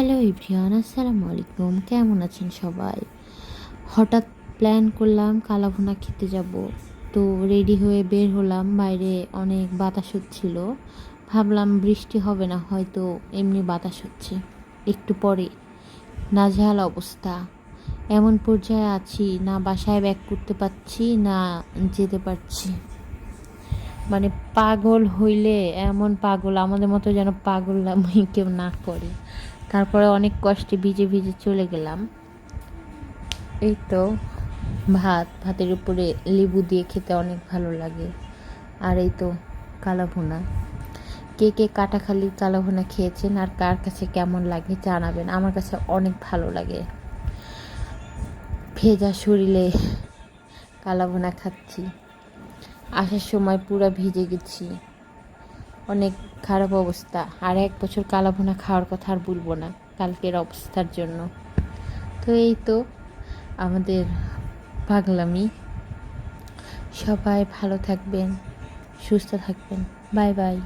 Hello everyone, আসসালামু আলাইকুম। কেমন আছেন সবাই? হঠাৎ প্ল্যান করলাম কালাভুনা খেতে যাব। তো রেডি হয়ে বের হলাম। বাইরে অনেক বাতাস হচ্ছিল। ভাবলাম বৃষ্টি হবে না, হয়তো এমনি বাতাস হচ্ছে। একটু পরে নাজেহাল অবস্থা। এমন পর্যায়ে আছি, না বাসায় ব্যাক করতে পারছি, না যেতে পারছি। মানে পাগল হইলে এমন পাগল, আমাদের মতো যেন পাগলামি কেউ না করে। তারপরে অনেক কষ্টে ভিজে ভিজে চলে গেলাম। এই তো ভাতের উপরে লেবু দিয়ে খেতে অনেক ভালো লাগে। আর এই তো কালাভুনা। কে কে কাটাখালি কালাভুনা খেয়েছেন আর কার কাছে কেমন লাগে জানাবেন। আমার কাছে অনেক ভালো লাগে। ভেজা শরীরে কালাভুনা খাচ্ছি। আসার সময় পুরো ভিজে গেছি, অনেক খারাপ অবস্থা। আর 1 বছর কালাভুনা খাওয়ার কথা আর বলবো না কালকের অবস্থার জন্য। তো এই তো আমাদের পাগলামি। সবাই ভালো থাকবেন, সুস্থ থাকবেন। Bye bye.